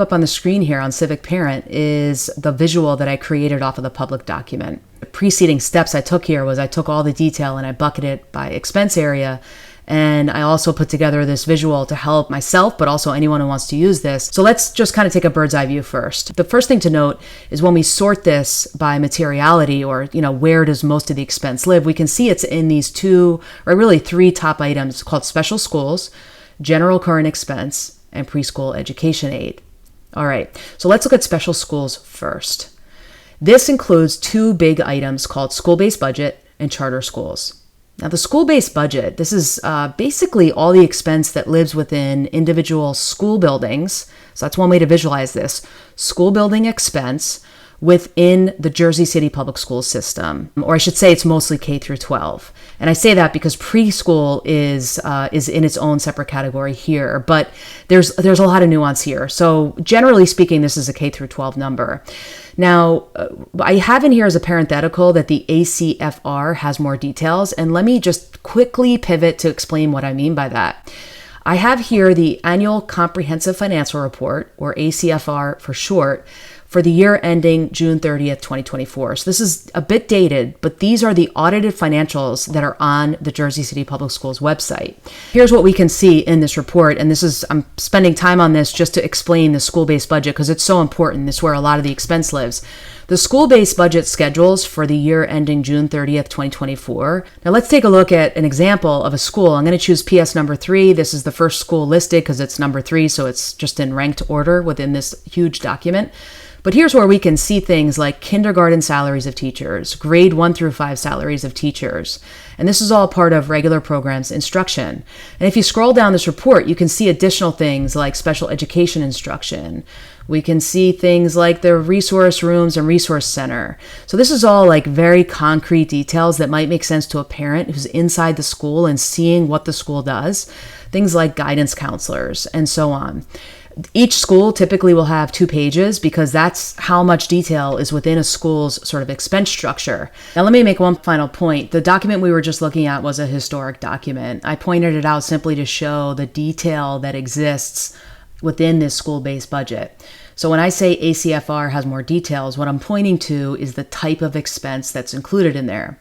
Up on the screen here on Civic Parent is the visual that I created off of the public document. The preceding steps I took here was I took all the detail and I bucketed it by expense area. And I also put together this visual to help myself, but also anyone who wants to use this. So let's just kind of take a bird's eye view first. The first thing to note is when we sort this by materiality, or, where does most of the expense live, we can see it's in these two, or really three top items called special schools, general current expense, and preschool education aid. All right, so let's look at special schools first. This includes two big items called school-based budget and charter schools. Now, the school-based budget, this is basically all the expense that lives within individual school buildings. So that's one way to visualize this. School building expense within the Jersey City public school system, or I should say it's mostly K through 12. And I say that because preschool is in its own separate category here, but there's a lot of nuance here. So generally speaking, this is a K through 12 number. Now, I have in here as a parenthetical that the ACFR has more details, and let me just quickly pivot to explain what I mean by that. I have here the Annual Comprehensive Financial Report, or ACFR for short, for the year ending June 30th, 2024. So this is a bit dated, but these are the audited financials that are on the Jersey City Public Schools website. Here's what we can see in this report, and I'm spending time on this just to explain the school-based budget because it's so important. This is where a lot of the expense lives. The school-based budget schedules for the year ending June 30th, 2024. Now let's take a look at an example of a school. I'm going to choose PS number 3. This is the first school listed because it's number 3, so it's just in ranked order within this huge document. But here's where we can see things like kindergarten salaries of teachers, grade 1 through 5 salaries of teachers. And this is all part of regular programs instruction. And if you scroll down this report, you can see additional things like special education instruction. We can see things like the resource rooms and resource center. So this is all like very concrete details that might make sense to a parent who's inside the school and seeing what the school does. Things like guidance counselors and so on. Each school typically will have 2 pages because that's how much detail is within a school's sort of expense structure. Now, let me make one final point. The document we were just looking at was a historic document. I pointed it out simply to show the detail that exists within this school-based budget. So when I say ACFR has more details, what I'm pointing to is the type of expense that's included in there.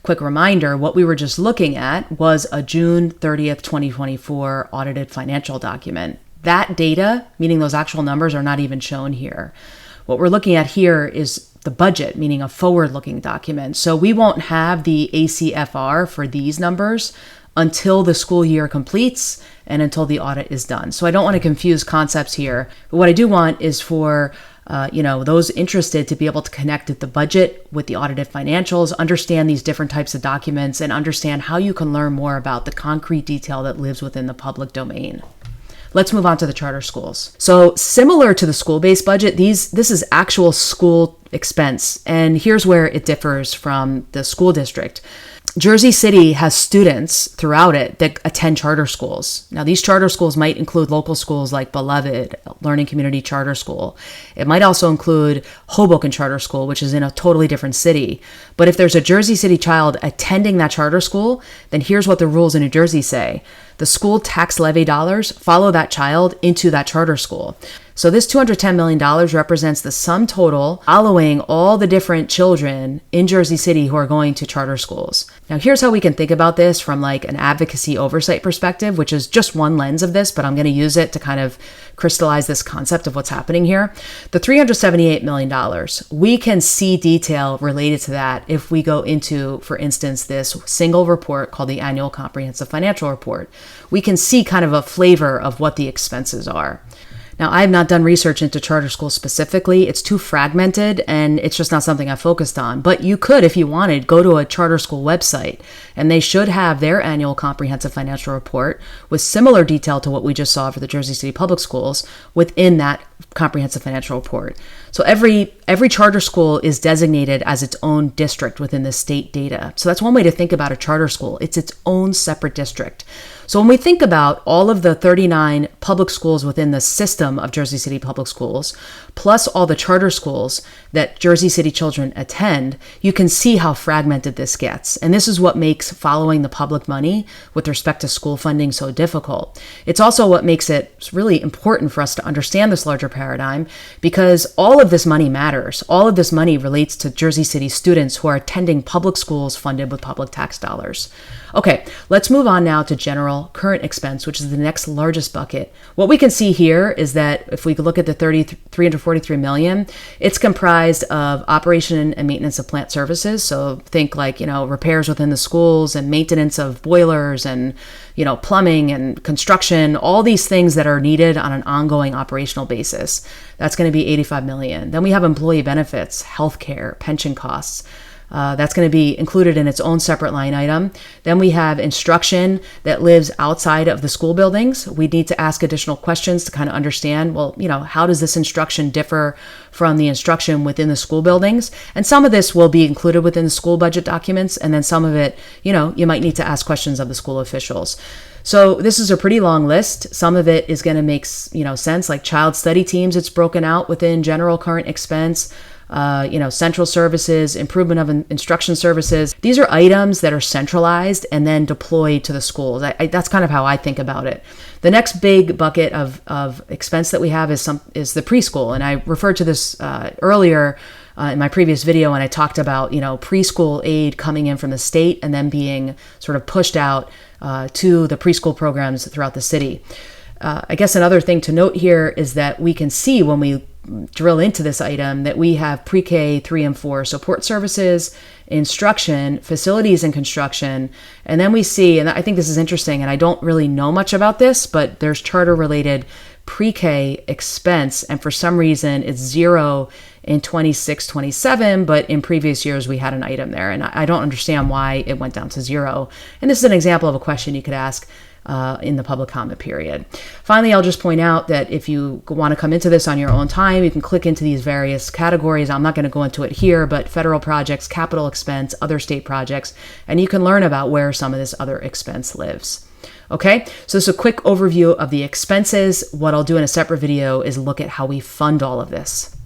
Quick reminder, what we were just looking at was a June 30th, 2024 audited financial document. That data, meaning those actual numbers, are not even shown here. What we're looking at here is the budget, meaning a forward-looking document. So we won't have the ACFR for these numbers until the school year completes and until the audit is done. So I don't want to confuse concepts here. But what I do want is for those interested to be able to connect the budget with the audited financials, understand these different types of documents, and understand how you can learn more about the concrete detail that lives within the public domain. Let's move on to the charter schools. So similar to the school-based budget, this is actual school expense. And here's where it differs from the school district. Jersey City has students throughout it that attend charter schools. Now, these charter schools might include local schools like Beloved, Learning Community Charter School. It might also include Hoboken Charter School, which is in a totally different city. But if there's a Jersey City child attending that charter school, then here's what the rules in New Jersey say. The school tax levy dollars follow that child into that charter school. So this $210 million represents the sum total following all the different children in Jersey City who are going to charter schools. Now, here's how we can think about this from like an advocacy oversight perspective, which is just one lens of this, but I'm going to use it to kind of crystallize this concept of what's happening here. The $378 million, we can see detail related to that if we go into, for instance, this single report called the Annual Comprehensive Financial Report. We can see kind of a flavor of what the expenses are. Now, I have not done research into charter schools specifically. It's too fragmented and it's just not something I focused on. But you could, if you wanted, go to a charter school website and they should have their annual comprehensive financial report with similar detail to what we just saw for the Jersey City Public Schools within that comprehensive financial report. So every charter school is designated as its own district within the state data. So that's one way to think about a charter school. It's its own separate district. So when we think about all of the 39 public schools within the system of Jersey City Public Schools, plus all the charter schools that Jersey City children attend, you can see how fragmented this gets. And this is what makes following the public money with respect to school funding so difficult. It's also what makes it really important for us to understand this larger paradigm because all of this money matters. All of this money relates to Jersey City students who are attending public schools funded with public tax dollars. Okay, let's move on now to general current expense, which is the next largest bucket. What we can see here is that if we look at the $343 million, it's comprised of operation and maintenance of plant services. So think like, repairs within the schools and maintenance of boilers and, plumbing and construction, all these things that are needed on an ongoing operational basis. That's going to be $85 million. Then we have employee benefits, healthcare, pension costs. That's going to be included in its own separate line item. Then we have instruction that lives outside of the school buildings. We need to ask additional questions to kind of understand, how does this instruction differ from the instruction within the school buildings? And some of this will be included within the school budget documents. And then some of it, you might need to ask questions of the school officials. So this is a pretty long list. Some of it is going to make, sense, like child study teams. It's broken out within general current expense. Central services, improvement of instruction services. These are items that are centralized and then deployed to the schools. That's kind of how I think about it. The next big bucket of expense that we have is the preschool. And I referred to this earlier in my previous video when I talked about, preschool aid coming in from the state and then being sort of pushed out to the preschool programs throughout the city. I guess another thing to note here is that we can see when we drill into this item that we have pre-K 3 and 4 support services, instruction, facilities and construction, and then we see, and I think this is interesting, and I don't really know much about this, but there's charter related pre-K expense, and for some reason it's zero in 26-27, but in previous years we had an item there, and I don't understand why it went down to zero. And this is an example of a question you could ask in the public comment period. Finally, I'll just point out that if you want to come into this on your own time, you can click into these various categories. I'm not going to go into it here, but federal projects, capital expense, other state projects, and you can learn about where some of this other expense lives. Okay, so this is a quick overview of the expenses. What I'll do in a separate video is look at how we fund all of this.